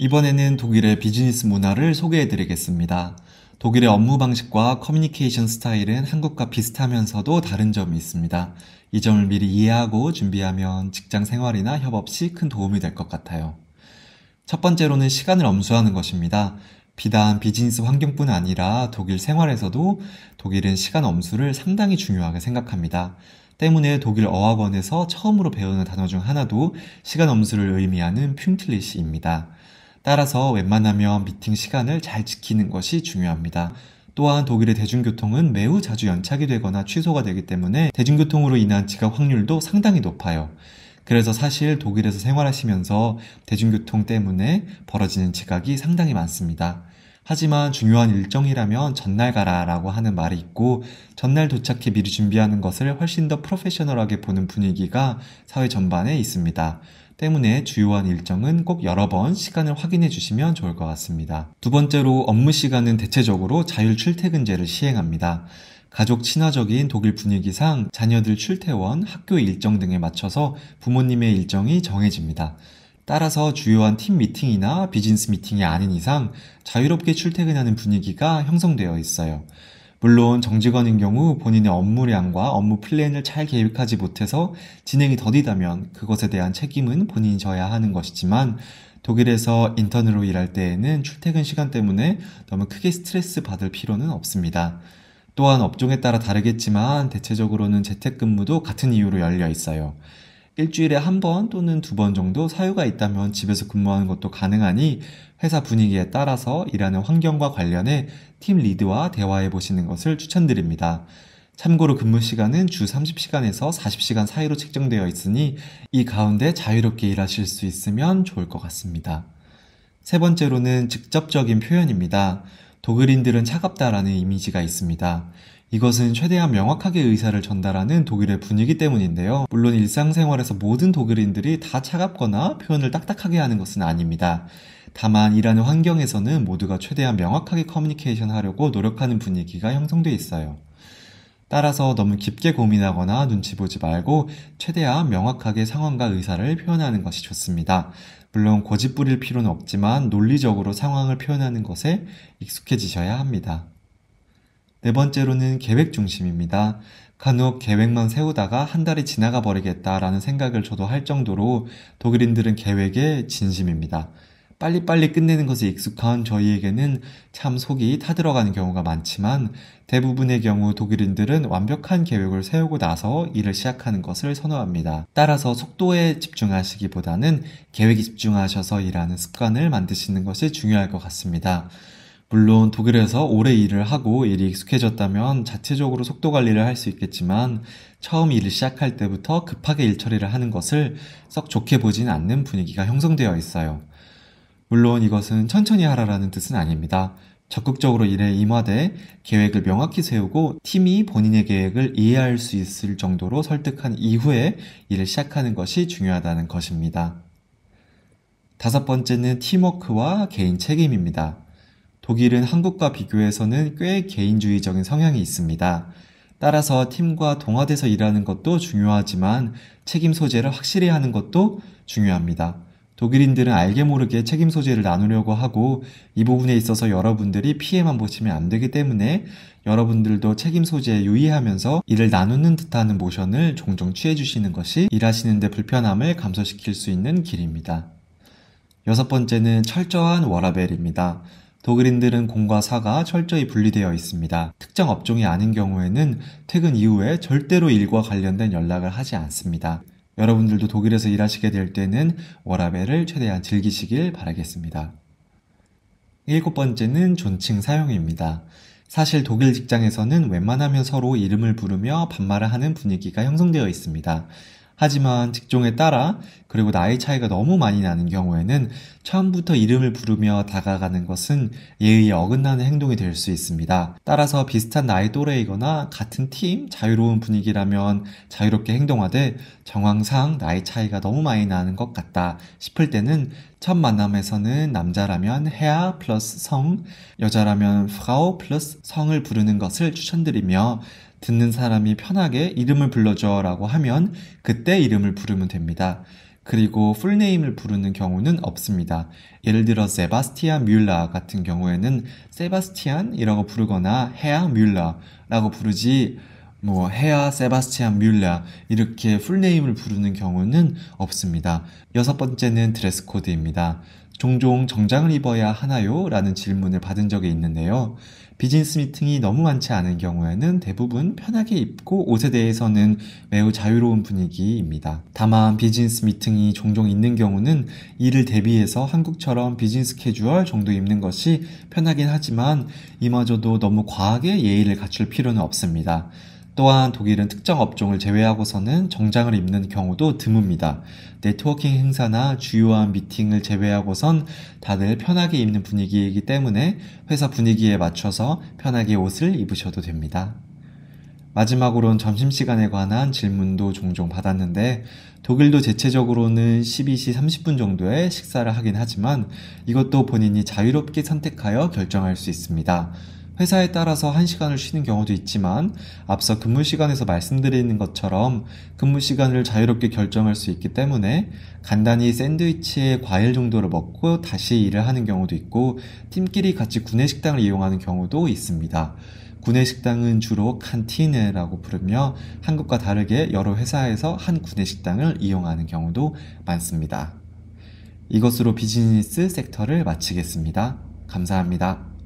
이번에는 독일의 비즈니스 문화를 소개해드리겠습니다. 독일의 업무 방식과 커뮤니케이션 스타일은 한국과 비슷하면서도 다른 점이 있습니다. 이 점을 미리 이해하고 준비하면 직장 생활이나 협업 시 큰 도움이 될 것 같아요. 첫 번째로는 시간을 엄수하는 것입니다. 비단 비즈니스 환경뿐 아니라 독일 생활에서도 독일은 시간 엄수를 상당히 중요하게 생각합니다. 때문에 독일 어학원에서 처음으로 배우는 단어 중 하나도 시간 엄수를 의미하는 퓽틀리시입니다. 따라서 웬만하면 미팅 시간을 잘 지키는 것이 중요합니다. 또한 독일의 대중교통은 매우 자주 연착이 되거나 취소가 되기 때문에 대중교통으로 인한 지각 확률도 상당히 높아요. 그래서 사실 독일에서 생활하시면서 대중교통 때문에 벌어지는 지각이 상당히 많습니다. 하지만 중요한 일정이라면 전날 가라 라고 하는 말이 있고 전날 도착해 미리 준비하는 것을 훨씬 더 프로페셔널하게 보는 분위기가 사회 전반에 있습니다. 때문에 주요한 일정은 꼭 여러 번 시간을 확인해 주시면 좋을 것 같습니다. 두 번째로 업무 시간은 대체적으로 자율 출퇴근제를 시행합니다. 가족 친화적인 독일 분위기상 자녀들 출퇴원, 학교 일정 등에 맞춰서 부모님의 일정이 정해집니다. 따라서 주요한 팀 미팅이나 비즈니스 미팅이 아닌 이상 자유롭게 출퇴근하는 분위기가 형성되어 있어요. 물론 정직원인 경우 본인의 업무량과 업무 플랜을 잘 계획하지 못해서 진행이 더디다면 그것에 대한 책임은 본인이 져야 하는 것이지만 독일에서 인턴으로 일할 때에는 출퇴근 시간 때문에 너무 크게 스트레스 받을 필요는 없습니다. 또한 업종에 따라 다르겠지만 대체적으로는 재택근무도 같은 이유로 열려 있어요. 일주일에 한 번 또는 두 번 정도 사유가 있다면 집에서 근무하는 것도 가능하니 회사 분위기에 따라서 일하는 환경과 관련해 팀 리드와 대화해 보시는 것을 추천드립니다. 참고로 근무 시간은 주 30시간에서 40시간 사이로 책정되어 있으니 이 가운데 자유롭게 일하실 수 있으면 좋을 것 같습니다. 세 번째로는 직접적인 표현입니다. 독일인들은 차갑다라는 이미지가 있습니다. 이것은 최대한 명확하게 의사를 전달하는 독일의 분위기 때문인데요. 물론 일상생활에서 모든 독일인들이 다 차갑거나 표현을 딱딱하게 하는 것은 아닙니다. 다만 일하는 환경에서는 모두가 최대한 명확하게 커뮤니케이션 하려고 노력하는 분위기가 형성돼 있어요. 따라서 너무 깊게 고민하거나 눈치 보지 말고 최대한 명확하게 상황과 의사를 표현하는 것이 좋습니다. 물론 고집 부릴 필요는 없지만 논리적으로 상황을 표현하는 것에 익숙해지셔야 합니다. 네 번째로는 계획 중심입니다. 간혹 계획만 세우다가 한 달이 지나가 버리겠다라는 생각을 저도 할 정도로 독일인들은 계획에 진심입니다. 빨리빨리 끝내는 것에 익숙한 저희에게는 참 속이 타들어가는 경우가 많지만 대부분의 경우 독일인들은 완벽한 계획을 세우고 나서 일을 시작하는 것을 선호합니다. 따라서 속도에 집중하시기보다는 계획에 집중하셔서 일하는 습관을 만드시는 것이 중요할 것 같습니다. 물론 독일에서 오래 일을 하고 일이 익숙해졌다면 자체적으로 속도 관리를 할 수 있겠지만 처음 일을 시작할 때부터 급하게 일 처리를 하는 것을 썩 좋게 보진 않는 분위기가 형성되어 있어요. 물론 이것은 천천히 하라라는 뜻은 아닙니다. 적극적으로 일에 임하되 계획을 명확히 세우고 팀이 본인의 계획을 이해할 수 있을 정도로 설득한 이후에 일을 시작하는 것이 중요하다는 것입니다. 다섯 번째는 팀워크와 개인 책임입니다. 독일은 한국과 비교해서는 꽤 개인주의적인 성향이 있습니다. 따라서 팀과 동화돼서 일하는 것도 중요하지만 책임 소재를 확실히 하는 것도 중요합니다. 독일인들은 알게 모르게 책임 소재를 나누려고 하고 이 부분에 있어서 여러분들이 피해만 보시면 안 되기 때문에 여러분들도 책임 소재에 유의하면서 일을 나누는 듯하는 모션을 종종 취해주시는 것이 일하시는 데 불편함을 감소시킬 수 있는 길입니다. 여섯 번째는 철저한 워라벨입니다. 독일인들은 공과 사가 철저히 분리되어 있습니다. 특정 업종이 아닌 경우에는 퇴근 이후에 절대로 일과 관련된 연락을 하지 않습니다. 여러분들도 독일에서 일하시게 될 때는 워라벨을 최대한 즐기시길 바라겠습니다. 일곱 번째는 존칭 사용입니다. 사실 독일 직장에서는 웬만하면 서로 이름을 부르며 반말을 하는 분위기가 형성되어 있습니다. 하지만 직종에 따라 그리고 나이 차이가 너무 많이 나는 경우에는 처음부터 이름을 부르며 다가가는 것은 예의에 어긋나는 행동이 될 수 있습니다. 따라서 비슷한 나이 또래이거나 같은 팀, 자유로운 분위기라면 자유롭게 행동하되 정황상 나이 차이가 너무 많이 나는 것 같다 싶을 때는 첫 만남에서는 남자라면 헤아 플러스 성, 여자라면 프라우 플러스 성을 부르는 것을 추천드리며 듣는 사람이 편하게 이름을 불러줘 라고 하면 그때 이름을 부르면 됩니다. 그리고 풀네임을 부르는 경우는 없습니다. 예를 들어 세바스티안 뮬러 같은 경우에는 세바스티안이라고 부르거나 헤아 뮬러라고 부르지 헤아 세바스티안 뮬러 이렇게 풀네임을 부르는 경우는 없습니다. 여섯 번째는 드레스 코드입니다. 종종 정장을 입어야 하나요? 라는 질문을 받은 적이 있는데요. 비즈니스 미팅이 너무 많지 않은 경우에는 대부분 편하게 입고 옷에 대해서는 매우 자유로운 분위기입니다. 다만 비즈니스 미팅이 종종 있는 경우는 이를 대비해서 한국처럼 비즈니스 캐주얼 정도 입는 것이 편하긴 하지만 이마저도 너무 과하게 예의를 갖출 필요는 없습니다. 또한 독일은 특정 업종을 제외하고서는 정장을 입는 경우도 드뭅니다. 네트워킹 행사나 주요한 미팅을 제외하고선 다들 편하게 입는 분위기이기 때문에 회사 분위기에 맞춰서 편하게 옷을 입으셔도 됩니다. 마지막으로는 점심시간에 관한 질문도 종종 받았는데 독일도 대체적으로는 12시 30분 정도에 식사를 하긴 하지만 이것도 본인이 자유롭게 선택하여 결정할 수 있습니다. 회사에 따라서 1시간을 쉬는 경우도 있지만 앞서 근무 시간에서 말씀드리는 것처럼 근무 시간을 자유롭게 결정할 수 있기 때문에 간단히 샌드위치에 과일 정도를 먹고 다시 일을 하는 경우도 있고 팀끼리 같이 구내식당을 이용하는 경우도 있습니다. 구내식당은 주로 칸티네라고 부르며 한국과 다르게 여러 회사에서 한 구내식당을 이용하는 경우도 많습니다. 이것으로 비즈니스 섹터를 마치겠습니다. 감사합니다.